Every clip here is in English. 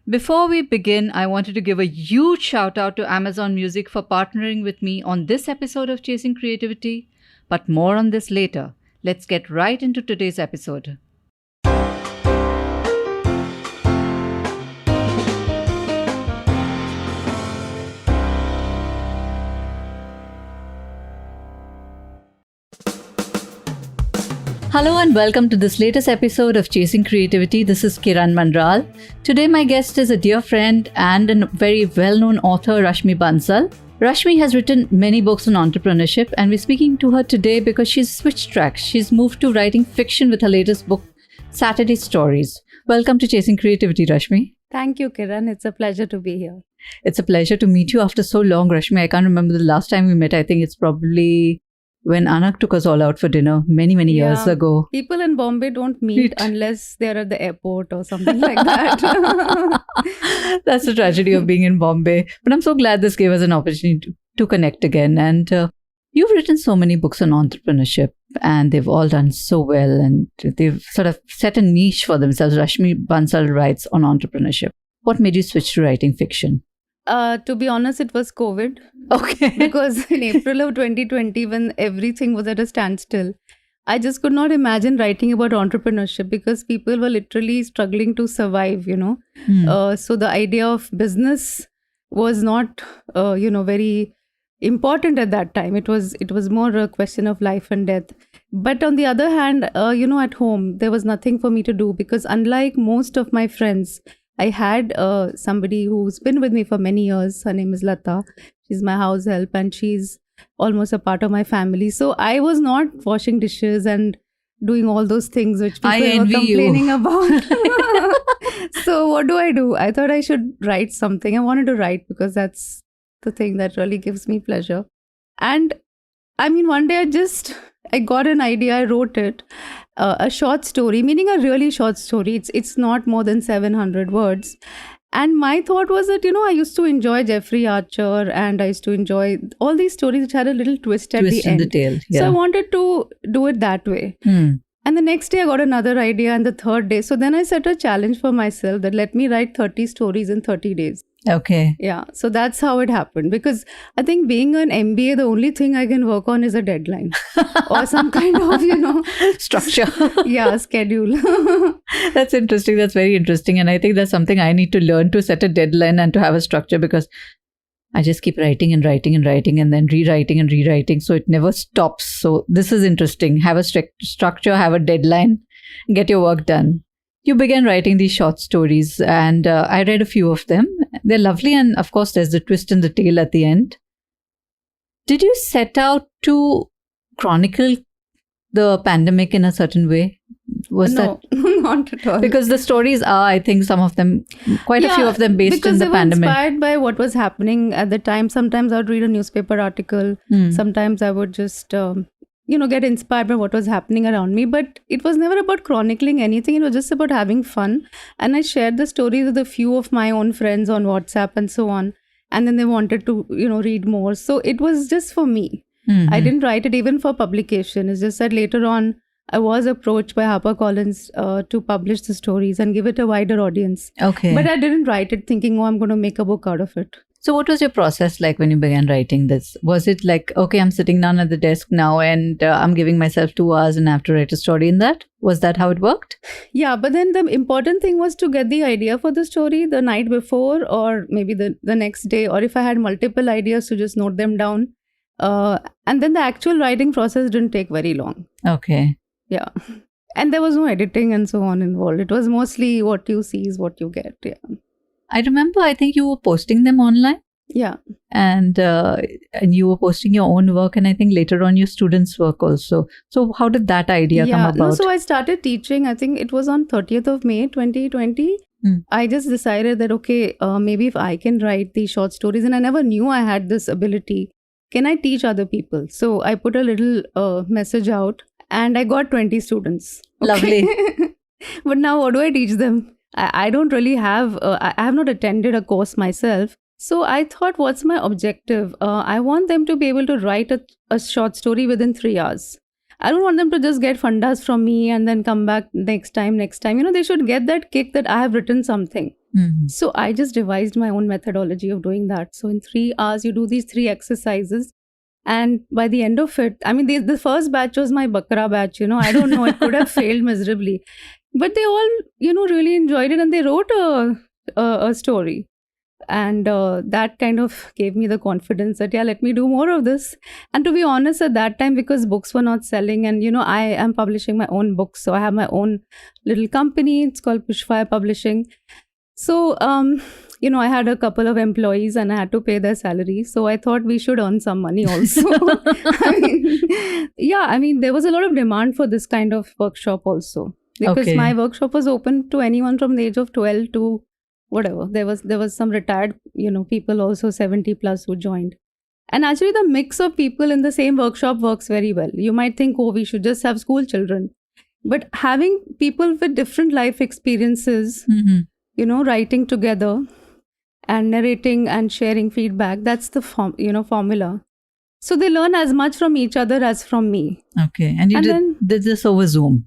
Before we begin, I wanted to give a huge shout out to Amazon Music for partnering with me on this episode of Chasing Creativity, but more on this later. Let's get right into today's episode. Hello and welcome to this latest episode of Chasing Creativity. This is Kiran Manral. Today my guest is a dear friend and a very well-known author, Rashmi Bansal. Rashmi has written many books on entrepreneurship, and we're speaking to her today because she's switched tracks. She's moved to writing fiction with her latest book, Saturday Stories. Welcome to Chasing Creativity, Rashmi. Thank you, Kiran. It's a pleasure to be here. It's a pleasure to meet you after so long, Rashmi. I can't remember the last time we met. I think it's probably when Anak took us all out for dinner many years ago. People in Bombay don't meet unless they're at the airport or something like that. That's the tragedy of being in Bombay. But I'm so glad this gave us an opportunity to connect again. And you've written so many books on entrepreneurship, and they've all done so well. And they've sort of set a niche for themselves. Rashmi Bansal writes on entrepreneurship. What made you switch to writing fiction? To be honest, it was COVID. Okay. Because in April of 2020, when everything was at a standstill, I just could not imagine writing about entrepreneurship because people were literally struggling to survive, So the idea of business was not, very important at that time. It was more a question of life and death. But on the other hand, at home, there was nothing for me to do because unlike most of my friends, I had somebody who's been with me for many years. Her name is Lata. She's my house help and she's almost a part of my family. So I was not washing dishes and doing all those things which people were complaining about. So what do? I thought I should write something. I wanted to write because that's the thing that really gives me pleasure. And I mean, one day I got an idea. I wrote it. A short story, meaning a really short story. It's not more than 700 words. And my thought was that, I used to enjoy Jeffrey Archer and I used to enjoy all these stories which had a little twist at the end. In the tail. Yeah. So I wanted to do it that way. And the next day I got another idea, and the third day. So then I set a challenge for myself that let me write 30 stories in 30 days. Okay. Yeah. So that's how it happened. Because I think being an MBA, the only thing I can work on is a deadline or some kind of, structure. Yeah, schedule. That's interesting. That's very interesting. And I think that's something I need to learn, to set a deadline and to have a structure, because I just keep writing and writing and writing and then rewriting and rewriting. So it never stops. So this is interesting. Have a structure, have a deadline, get your work done. You began writing these short stories, and I read a few of them. They're lovely, and of course there's the twist in the tale at the end. Did you set out to chronicle the pandemic in a certain way? No, not at all. Because the stories are, I think, some of them, quite a few of them based in the pandemic. Because they were inspired by what was happening at the time. Sometimes I would read a newspaper article. Sometimes I would just get inspired by what was happening around me. But it was never about chronicling anything. It was just about having fun. And I shared the stories with a few of my own friends on WhatsApp and so on. And then they wanted to, read more. So it was just for me. I didn't write it even for publication. It's just that later on, I was approached by HarperCollins to publish the stories and give it a wider audience. Okay. But I didn't write it thinking, I'm going to make a book out of it. So what was your process like when you began writing this? Was it like, okay, I'm sitting down at the desk now and I'm giving myself 2 hours and I have to write a story in that? Was that how it worked? Yeah, but then the important thing was to get the idea for the story the night before or maybe the next day, or if I had multiple ideas, to just note them down. And then the actual writing process didn't take very long. Okay. Yeah. And there was no editing and so on involved. It was mostly what you see is what you get. Yeah. I remember, I think you were posting them online. Yeah. And you were posting your own work, and I think later on your students' work also. So how did that idea come about? So I started teaching, I think it was on 30th of May 2020. I just decided that, okay, maybe if I can write these short stories, and I never knew I had this ability, can I teach other people? So I put a little message out and I got 20 students. Okay. Lovely. But now what do I teach them? I don't really have, I have not attended a course myself. So I thought, what's my objective? I want them to be able to write a short story within 3 hours. I don't want them to just get fundas from me and then come back next time. They should get that kick that I have written something. So I just devised my own methodology of doing that. So in 3 hours, you do these 3 exercises. And by the end of it, I mean, the first batch was my Bakra batch, I don't know, it could have failed miserably. But they all, really enjoyed it, and they wrote a story. And that kind of gave me the confidence that, let me do more of this. And to be honest, at that time, because books were not selling, and, I am publishing my own books. So I have my own little company. It's called Pushfire Publishing. So, I had a couple of employees and I had to pay their salary. So I thought we should earn some money also. There was a lot of demand for this kind of workshop also. Because my workshop was open to anyone from the age of 12 to whatever. There was some retired, people also 70 plus who joined. And actually the mix of people in the same workshop works very well. You might think, we should just have school children. But having people with different life experiences, writing together and narrating and sharing feedback, that's the formula. So they learn as much from each other as from me. Okay. And you did this over Zoom?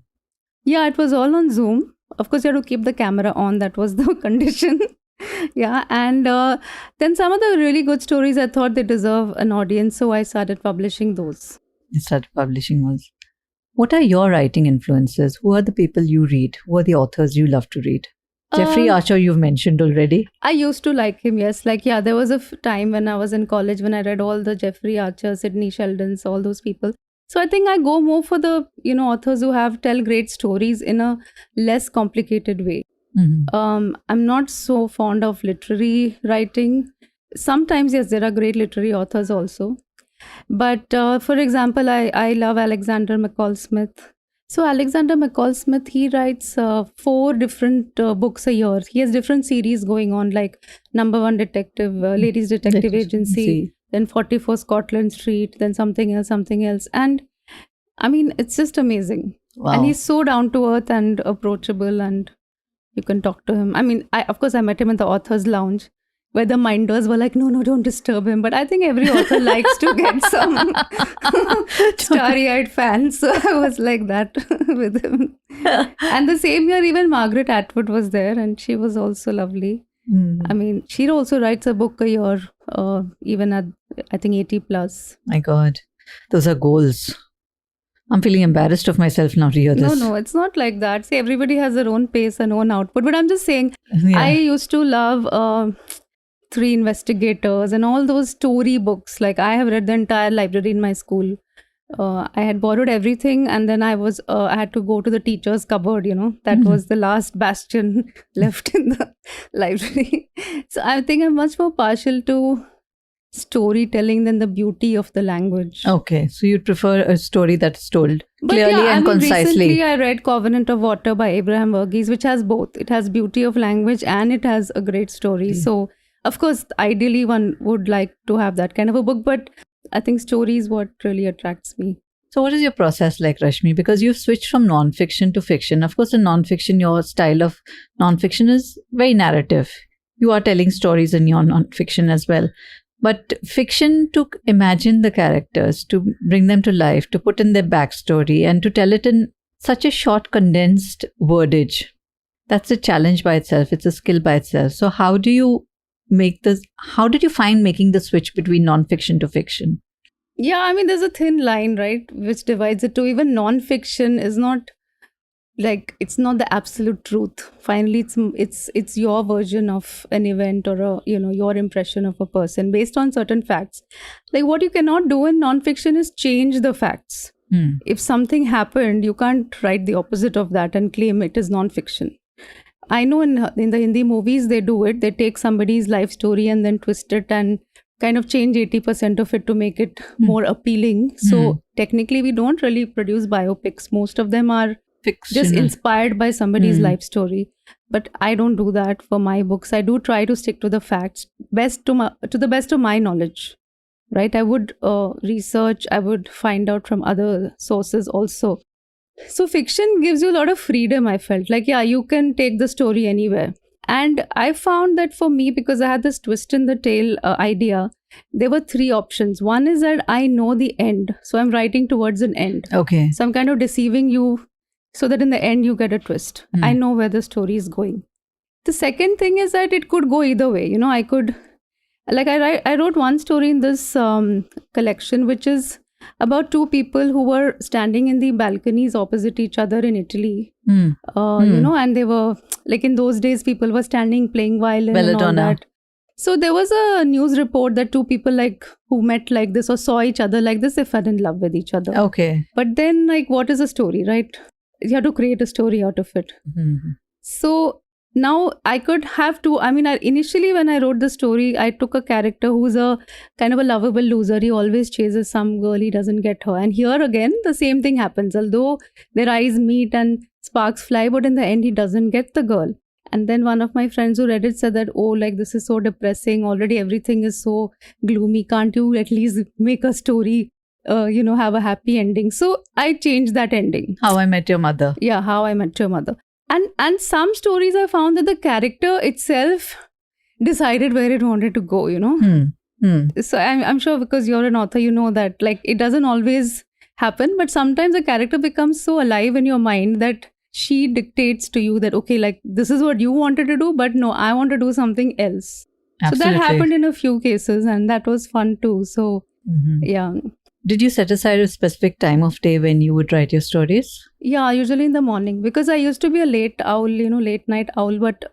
Yeah, it was all on Zoom. Of course, you have to keep the camera on. That was the condition. And then some of the really good stories, I thought they deserve an audience. So I started publishing those. What are your writing influences? Who are the people you read? Who are the authors you love to read? Jeffrey Archer, you've mentioned already. I used to like him, yes. There was a time when I was in college when I read all the Jeffrey Archer, Sidney Sheldons, all those people. So I think I go more for the, authors who tell great stories in a less complicated way. I'm not so fond of literary writing. Sometimes, yes, there are great literary authors also. But for example, I love Alexander McCall Smith. So Alexander McCall Smith, he writes 4 different books a year. He has different series going on, like Number 1 Detective, Ladies Detective Agency, then 44 Scotland Street, then something else. And I mean, it's just amazing. Wow. And he's so down to earth and approachable, and you can talk to him. I mean, I met him in the author's lounge, where the minders were like, no, don't disturb him. But I think every author likes to get some starry-eyed fans. So I was like that with him. And the same year, even Margaret Atwood was there, and she was also lovely. I mean, she also writes a book a year, even at, I think, 80 plus. My God, those are goals. I'm feeling embarrassed of myself now to hear this. No, it's not like that. See, everybody has their own pace and own output. But I'm just saying, I used to love 3 Investigators and all those story books. Like, I have read the entire library in my school. I had borrowed everything, and then I had to go to the teacher's cupboard, That was the last bastion left in the library. So I think I'm much more partial to storytelling than the beauty of the language. Okay, so you'd prefer a story that's told clearly and concisely. Recently I read Covenant of Water by Abraham Verghese, which has both. It has beauty of language and it has a great story. So, of course, ideally one would like to have that kind of a book, but I think story is what really attracts me. So what is your process like, Rashmi? Because you've switched from non-fiction to fiction. Of course, in non-fiction, your style of non-fiction is very narrative. You are telling stories in your non-fiction as well. But fiction, to imagine the characters, to bring them to life, to put in their backstory, and to tell it in such a short, condensed wordage, that's a challenge by itself. It's a skill by itself. So how do you make this? How did you find making the switch between non-fiction to fiction? Yeah, I mean, there's a thin line, right, which divides it to. Even non-fiction is not like, it's not the absolute truth. Finally, it's your version of an event, or your impression of a person based on certain facts. Like, what you cannot do in non-fiction is change the facts. If something happened, you can't write the opposite of that and claim it is non-fiction. I know in the Hindi movies, they do it. They take somebody's life story and then twist it and kind of change 80% of it to make it more appealing. So technically, we don't really produce biopics. Most of them are fictional, just inspired by somebody's life story. But I don't do that for my books. I do try to stick to the facts to the best of my knowledge. Right? I would research. I would find out from other sources also. So fiction gives you a lot of freedom, I felt. Like, yeah, you can take the story anywhere. And I found that for me, because I had this twist in the tail idea, there were 3 options. One is that I know the end, so I'm writing towards an end. Okay. So I'm kind of deceiving you so that in the end you get a twist. I know where the story is going. The second thing is that it could go either way. I could, like I wrote one story in this collection, which is about 2 people who were standing in the balconies opposite each other in Italy. And they were, like in those days, people were standing playing violin and all that. So there was a news report that 2 people like who met like this or saw each other like this, they fell in love with each other. Okay. But then, like, what is a story, right? You have to create a story out of it. So now I could have to, initially when I wrote the story, I took a character who's a kind of a lovable loser. He always chases some girl, he doesn't get her. And here again, the same thing happens. Although their eyes meet and sparks fly, but in the end, he doesn't get the girl. And then one of my friends who read it said that, oh, like this is so depressing. Already everything is so gloomy. Can't you at least make a story, have a happy ending? So I changed that ending. How I Met Your Mother. Yeah, How I Met Your Mother. And some stories I found that the character itself decided where it wanted to go, So I'm sure because you're an author, you know that like it doesn't always happen, but sometimes a character becomes so alive in your mind that she dictates to you that, okay, like this is what you wanted to do, but no, I want to do something else. Absolutely. So that happened in a few cases and that was fun too. So yeah. Did you set aside a specific time of day when you would write your stories? Yeah, usually in the morning, because I used to be a late owl, late night owl, but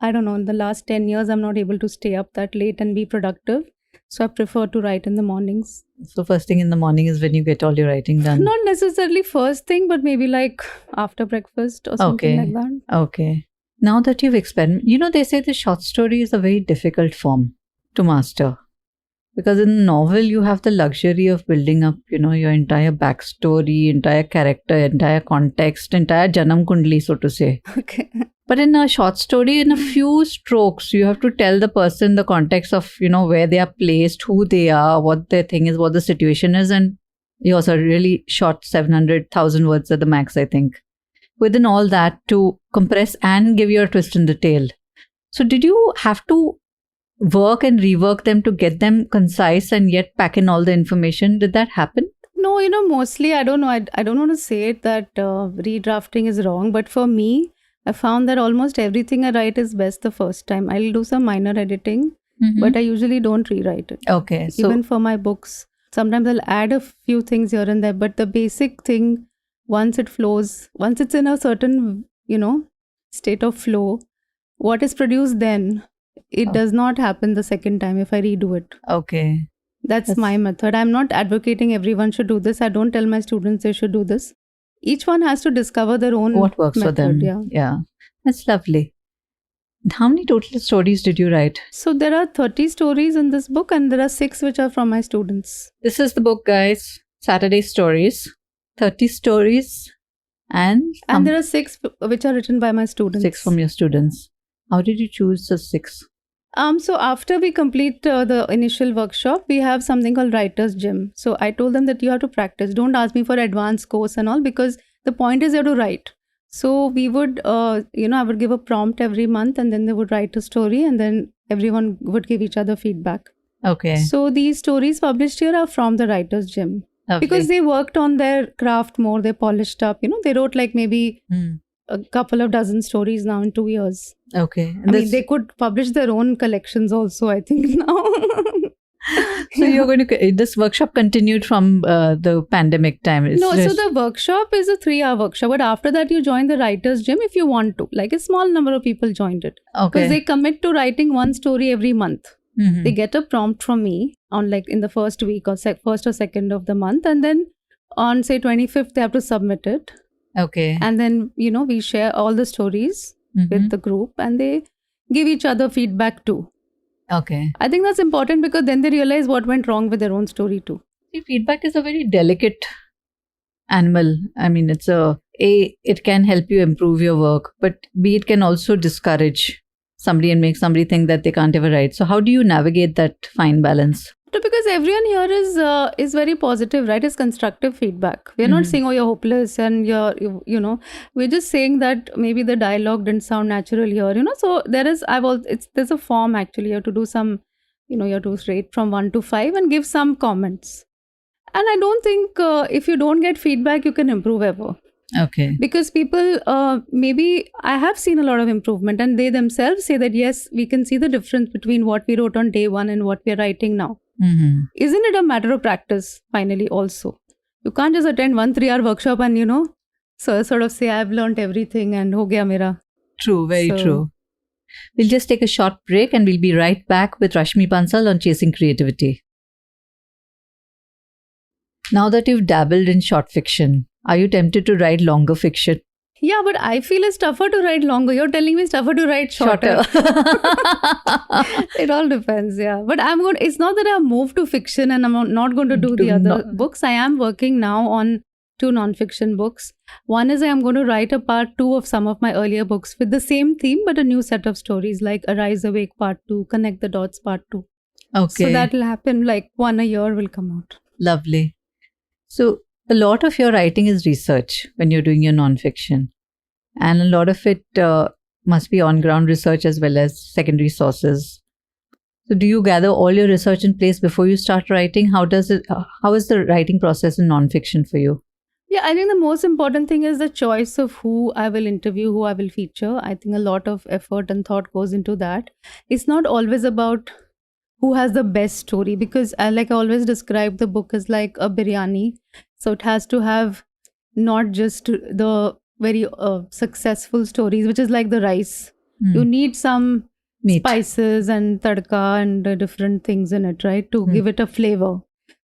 I don't know, in the last 10 years, I'm not able to stay up that late and be productive. So I prefer to write in the mornings. So first thing in the morning is when you get all your writing done? Not necessarily first thing, but maybe like after breakfast or something like that. Okay. Now that you've experimented, they say the short story is a very difficult form to master. Because in a novel, you have the luxury of building up, your entire backstory, entire character, entire context, entire Janam Kundli, so to say. Okay. But in a short story, in a few strokes, you have to tell the person the context of, where they are placed, who they are, what their thing is, what the situation is. And you also really short 700,000 words at the max, I think. Within all that, to compress and give you a twist in the tail. So did you have to work and rework them to get them concise and yet pack in all the information? Did that happen? No, mostly, I don't know. I don't want to say it that redrafting is wrong. But for me, I found that almost everything I write is best the first time. I'll do some minor editing, but I usually don't rewrite it. Okay. So even for my books, sometimes I'll add a few things here and there. But the basic thing, once it flows, once it's in a certain, state of flow, what is produced then, it does not happen the second time if I redo it. Okay. That's my method. I'm not advocating everyone should do this. I don't tell my students they should do this. Each one has to discover their own what works method, for them. Yeah. That's lovely. How many total stories did you write? So there are 30 stories in this book and there are 6 which are from my students. This is the book, guys. Saturday Stories. 30 stories. And there are 6 which are written by my students. 6 from your students. How did you choose the 6? So after we complete the initial workshop, we have something called Writer's Gym. So I told them that you have to practice. Don't ask me for advanced course and all, because the point is you have to write. So we would, I would give a prompt every month and then they would write a story and then everyone would give each other feedback. Okay. So these stories published here are from the Writer's Gym. Lovely. Because they worked on their craft more, they polished up, they wrote like maybe a couple of dozen stories now in 2 years. Okay. And they could publish their own collections also, I think, now. So you're going to, this workshop continued from the pandemic time? So the workshop is a 3-hour workshop, but after that you join the Writer's Gym if you want to. Like a small number of people joined it. Okay. Because they commit to writing one story every month. They get a prompt from me on like in the first week or first or second of the month, and then on say 25th they have to submit it. Okay. And then we share all the stories with the group and they give each other feedback too. Okay. I think that's important because then they realize what went wrong with their own story too. See, feedback is a very delicate animal. I mean, it can help you improve your work, but B, it can also discourage somebody and make somebody think that they can't ever write. So how do you navigate that fine balance? to, because everyone here is very positive, right? It's constructive feedback. We're not saying, oh, you're hopeless and we're just saying that maybe the dialogue didn't sound natural here, So there's a form actually. You have to do some, you have to rate from 1 to 5 and give some comments. And I don't think if you don't get feedback, you can improve ever. Okay. Because people, maybe I have seen a lot of improvement, and they themselves say that, yes, we can see the difference between what we wrote on day one and what we're writing now. Isn't it a matter of practice, finally, also? You can't just attend 1 3-hour workshop and, so sort of say, I've learned everything and ho gaya mera. True, very true. We'll just take a short break and we'll be right back with Rashmi Bansal on Chasing Creativity. Now that you've dabbled in short fiction, are you tempted to write longer fiction? Yeah, but I feel it's tougher to write longer. You're telling me it's tougher to write shorter. It all depends, yeah. But it's not that I've moved to fiction and I'm not going to do the other books. I am working now on 2 non-fiction books. One is I am going to write a part 2 of some of my earlier books with the same theme, but a new set of stories like Arise Awake Part 2, Connect the Dots Part 2. Okay. So that will happen, like 1 a year will come out. Lovely. So a lot of your writing is research when you're doing your non-fiction. And a lot of it must be on-ground research as well as secondary sources. So do you gather all your research in place before you start writing? How is the writing process in non-fiction for you? Yeah, I think the most important thing is the choice of who I will interview, who I will feature. I think a lot of effort and thought goes into that. It's not always about who has the best story, because I always describe the book as like a biryani. So it has to have not just the very successful stories, which is like the rice. You need some meat, spices and tadka and different things in it, right? To give it a flavor.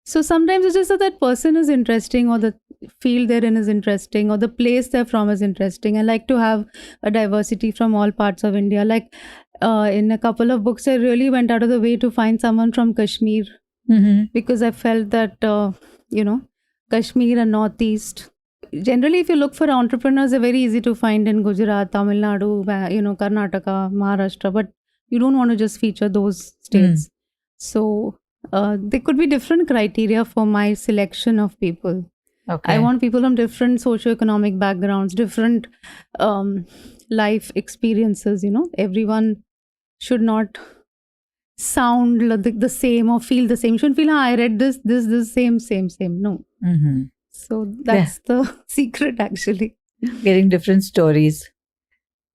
So sometimes it's just that person is interesting, or the field they're in is interesting, or the place they're from is interesting. I like to have a diversity from all parts of India. Like in a couple of books, I really went out of the way to find someone from Kashmir, because I felt that, Kashmir and Northeast. Generally, if you look for entrepreneurs, they're very easy to find in Gujarat, Tamil Nadu, Karnataka, Maharashtra, but you don't want to just feature those states. So there could be different criteria for my selection of people. Okay. I want people from different socioeconomic backgrounds, different life experiences, Everyone should not sound the same or feel the same. You shouldn't feel, I read this, same. No. So that's the secret, actually. Getting different stories.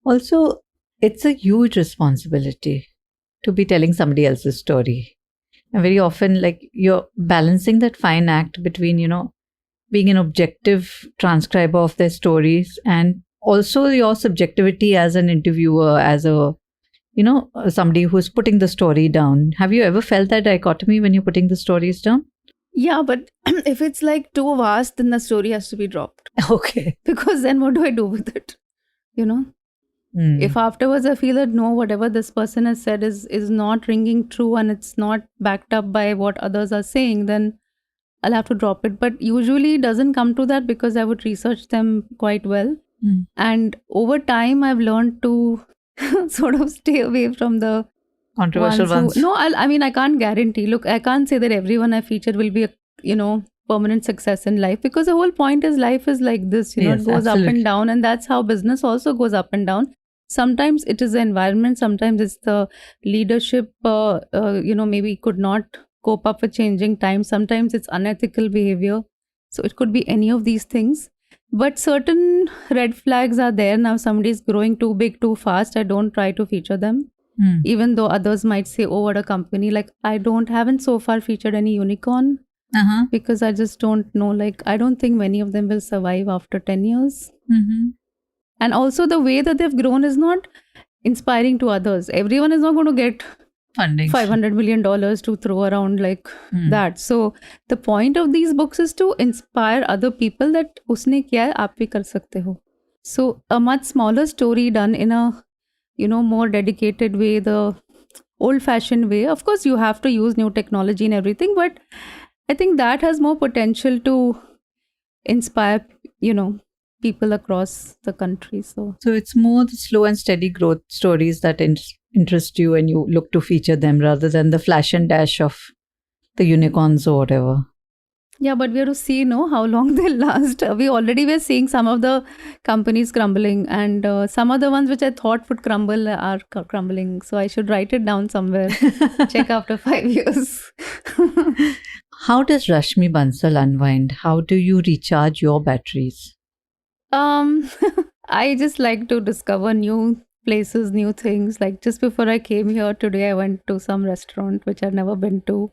Also, it's a huge responsibility to be telling somebody else's story. And very often, you're balancing that fine act between, being an objective transcriber of their stories and also your subjectivity as an interviewer, as a, somebody who's putting the story down. Have you ever felt that dichotomy when you're putting the stories down? Yeah, but if it's too vast, then the story has to be dropped. Okay. Because then what do I do with it? If afterwards I feel that no, whatever this person has said is not ringing true and it's not backed up by what others are saying, then I'll have to drop it. But usually it doesn't come to that, because I would research them quite well. And over time, I've learned to sort of stay away from the controversial ones. No, I can't guarantee. Look, I can't say that everyone I feature will be a, permanent success in life, because the whole point is life is like this, Yes, it goes absolutely. up and down, and that's how business also goes up and down. Sometimes it is the environment, sometimes it's the leadership, maybe could not cope up with changing times. Sometimes it's unethical behavior. So it could be any of these things. But certain red flags are there. Now somebody is growing too big, too fast. I don't try to feature them. Even though others might say, oh, what a company. I haven't so far featured any unicorn. Because I just don't know. I don't think many of them will survive after 10 years. And also the way that they've grown is not inspiring to others. Everyone is not going to get funding, $500 million to throw around that. So the point of these books is to inspire other people that usne kiya hai, aap bhi kar sakte ho. So a much smaller story done in a more dedicated way, the old-fashioned way. Of course, you have to use new technology and everything, but I think that has more potential to inspire, people across the country. So it's more the slow and steady growth stories that interest you and you look to feature them, rather than the flash and dash of the unicorns or whatever. Yeah, but we have to see, how long they last. We already were seeing some of the companies crumbling, and some of the ones which I thought would crumble are crumbling. So I should write it down somewhere. Check after 5 years. How does Rashmi Bansal unwind? How do you recharge your batteries? I just like to discover new places, new things. Like just before I came here today, I went to some restaurant which I'd never been to,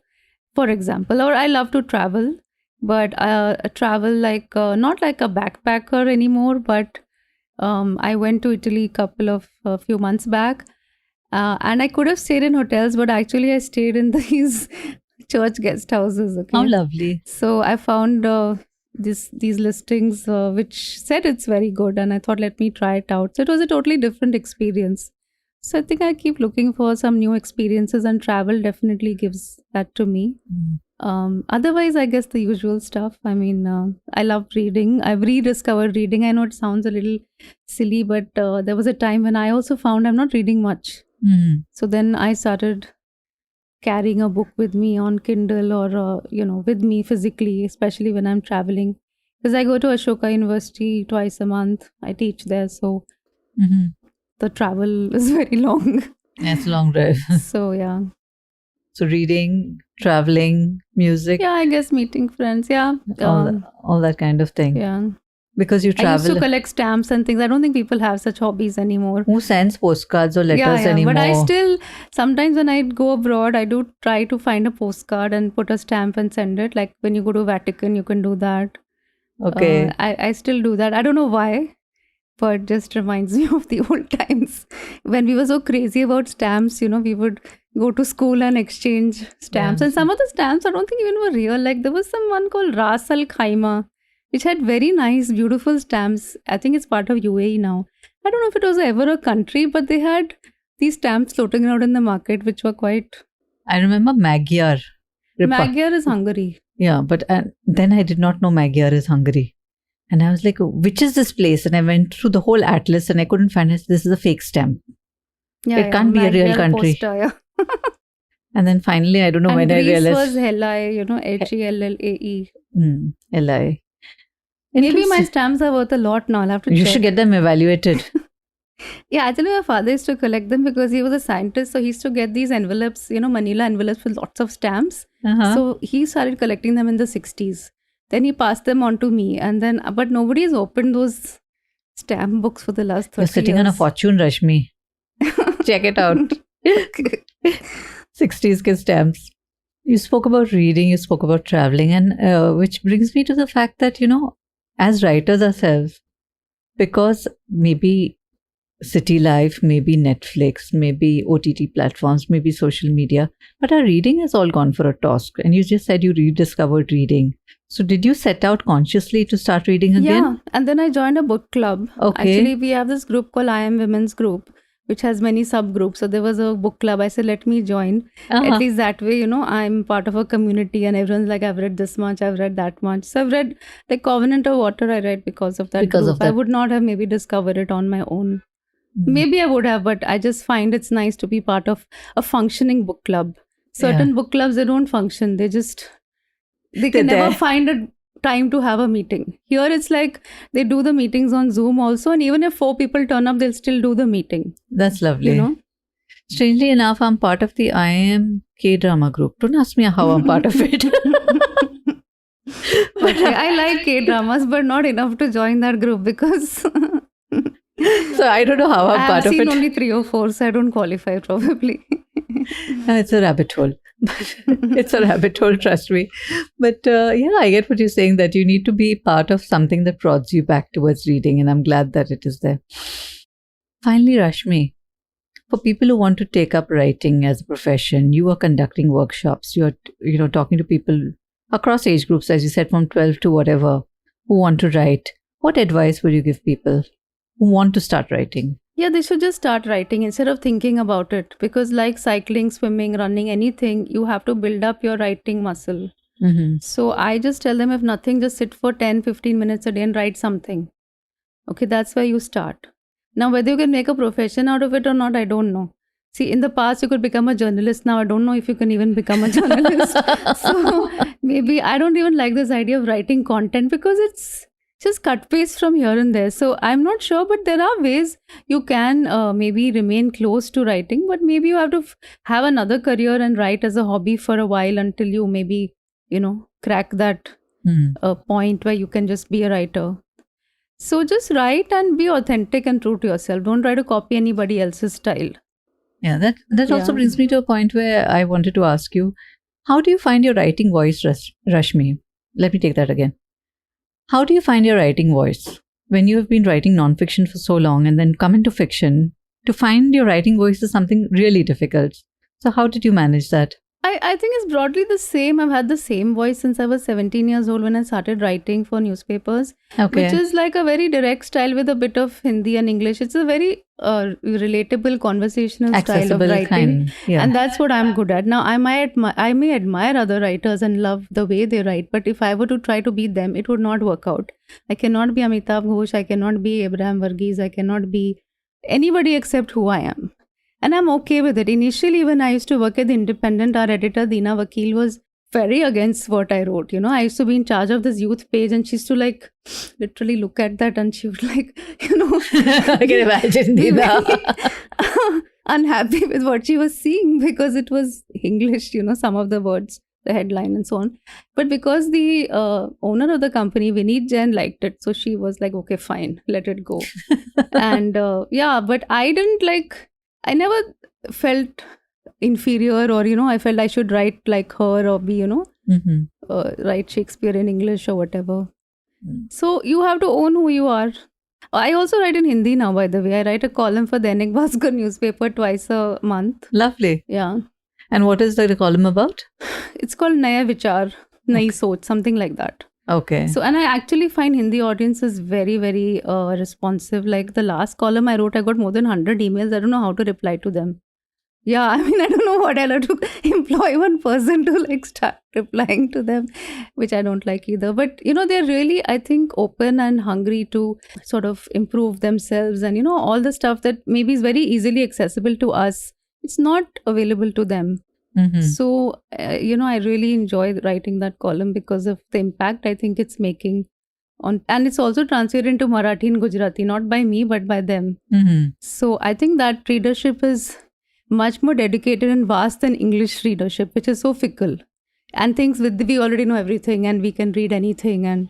for example. Or I love to travel, but travel like not like a backpacker anymore. But I went to Italy a few months back, and I could have stayed in hotels, but actually I stayed in these church guest houses. Okay, How lovely. so I found these listings which said it's very good, and I thought, let me try it out. So it was a totally different experience. So I think I keep looking for some new experiences, and travel definitely gives that to me. Otherwise, I guess the usual stuff. I mean, I love reading. I've rediscovered reading. I know it sounds a little silly, but there was a time when I also found I'm not reading much. So then I started carrying a book with me on Kindle or, with me physically, especially when I'm traveling. Because I go to Ashoka University twice a month. I teach there. So the travel is very long. That's a long drive. So, yeah. So reading, traveling, music. Yeah, I guess meeting friends. Yeah. All that kind of thing. Yeah. Because you travel. I used to collect stamps and things. I don't think people have such hobbies anymore. Who sends postcards or letters anymore? But I still, sometimes when I go abroad, I do try to find a postcard and put a stamp and send it. Like when you go to Vatican, you can do that. Okay. I still do that. I don't know why, but it just reminds me of the old times when we were so crazy about stamps. We would go to school and exchange stamps. And some of the stamps I don't think even were real. Like there was some one called Ras Al Khaimah, which had very nice, beautiful stamps. I think it's part of UAE now. I don't know if it was ever a country, but they had these stamps floating around in the market, which were quite... I remember Magyar. Magyar is Hungary. Yeah, but then I did not know Magyar is Hungary. And I was like, which is this place? And I went through the whole atlas and I couldn't find it. This is a fake stamp. It can't be a real country. Posta, And then finally, I don't know and when Greece I realized. Was Hellae, Hellae. Li. Maybe my stamps are worth a lot now. I'll have to check. You should get them evaluated. Yeah, actually my father used to collect them because he was a scientist. So he used to get these envelopes, manila envelopes with lots of stamps. So he started collecting them in the 60s. Then he passed them on to me. But nobody has opened those stamp books for the last 30 years. You're sitting on a fortune, Rashmi. Check it out. 60s ke stamps. You spoke about reading, you spoke about traveling, and which brings me to the fact that, as writers ourselves, because maybe city life, maybe Netflix, maybe OTT platforms, maybe social media, but our reading has all gone for a toss. And you just said you rediscovered reading. So did you set out consciously to start reading again? Yeah, and then I joined a book club. Okay. Actually, we have this group called I Am Women's Group, which has many subgroups. So there was a book club. I said, let me join. At least that way, I'm part of a community and everyone's like, I've read this much, I've read that much. So I've read like Covenant of Water, I read because of that group. I would not have maybe discovered it on my own. Maybe I would have, but I just find it's nice to be part of a functioning book club. Certain book clubs, they don't function. They can never find a time to have a meeting. Here it's like they do the meetings on Zoom also, and even if 4 people turn up, they'll still do the meeting. That's lovely. Strangely enough, I'm part of the I Am K-drama group. Don't ask me how I'm part of it. Okay, I like K-dramas, but not enough to join that group because... So I don't know how I'm part of it. I've seen only 3 or 4, so I don't qualify probably. It's a rabbit hole. It's a rabbit hole, trust me. But I get what you're saying, that you need to be part of something that prods you back towards reading, and I'm glad that it is there. Finally, Rashmi, for people who want to take up writing as a profession, you are conducting workshops, you're talking to people across age groups, as you said, from 12 to whatever, who want to write. What advice would you give people who want to start writing? Yeah, they should just start writing instead of thinking about it, because like cycling, swimming, running, anything, you have to build up your writing muscle. So I just tell them, if nothing, just sit for 10-15 minutes a day and write something. Okay, that's where you start. Now, whether you can make a profession out of it or not, I don't know. See, in the past, you could become a journalist. Now, I don't know if you can even become a journalist. So maybe I don't even like this idea of writing content because it's just cut paste from here and there. So I'm not sure, but there are ways you can maybe remain close to writing, but maybe you have to have another career and write as a hobby for a while until you maybe, crack that point where you can just be a writer. So just write and be authentic and true to yourself. Don't try to copy anybody else's style. Yeah, that also brings me to a point where I wanted to ask you, how do you find your writing voice, Rashmi? Let me take that again. How do you find your writing voice? When you have been writing nonfiction for so long and then come into fiction, to find your writing voice is something really difficult. So how did you manage that? I think it's broadly the same. I've had the same voice since I was 17 years old when I started writing for newspapers, which is like a very direct style with a bit of Hindi and English. It's a very relatable conversational style of writing. And that's what I'm good at. Now, I may admire other writers and love the way they write, but if I were to try to be them, it would not work out. I cannot be Amitabh Ghosh, I cannot be Abraham Varghese, I cannot be anybody except who I am. And I'm okay with it. Initially, when I used to work at The Independent, our editor, Deena Vakil, was very against what I wrote. I used to be in charge of this youth page and she used to literally look at that and she would I can imagine Deena. Unhappy with what she was seeing because it was English, some of the words, the headline and so on. But because the owner of the company, Vineet Jain, liked it. So she was like, okay, fine, let it go. And but I never felt inferior or, I felt I should write like her or be, write Shakespeare in English or whatever. So you have to own who you are. I also write in Hindi now, by the way. I write a column for Dainik Bhaskar newspaper twice a month. Lovely. Yeah. And what is the column about? It's called Naya Vichar, Nayi Soch, something like that. Okay. So, and I actually find Hindi audiences very, very responsive. Like the last column I wrote, I got more than 100 emails. I don't know how to reply to them. Yeah, I don't know what I'll have to employ one person to start replying to them, which I don't like either. But, they're really, I think, open and hungry to sort of improve themselves and, all the stuff that maybe is very easily accessible to us. It's not available to them. Mm-hmm. So, I really enjoy writing that column because of the impact I think it's making on, and it's also translated into Marathi and Gujarati, not by me, but by them. Mm-hmm. So, I think that readership is much more dedicated and vast than English readership, which is so fickle and thinks we already know everything and we can read anything. And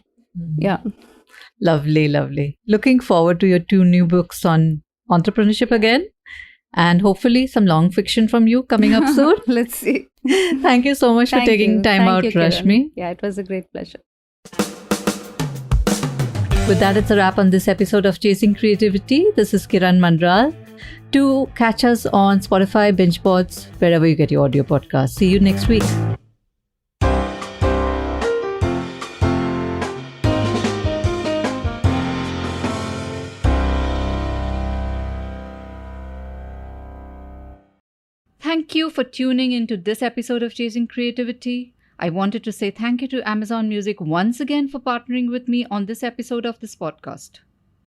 Lovely, lovely. Looking forward to your 2 new books on entrepreneurship again. And hopefully some long fiction from you coming up soon. Let's see. Thank you so much for taking time out, Rashmi. Yeah, it was a great pleasure. With that, it's a wrap on this episode of Chasing Creativity. This is Kiran Manral. Do catch us on Spotify, BingePods, wherever you get your audio podcasts. See you next week. Thank you for tuning into this episode of Chasing Creativity. I wanted to say thank you to Amazon Music once again for partnering with me on this episode of this podcast.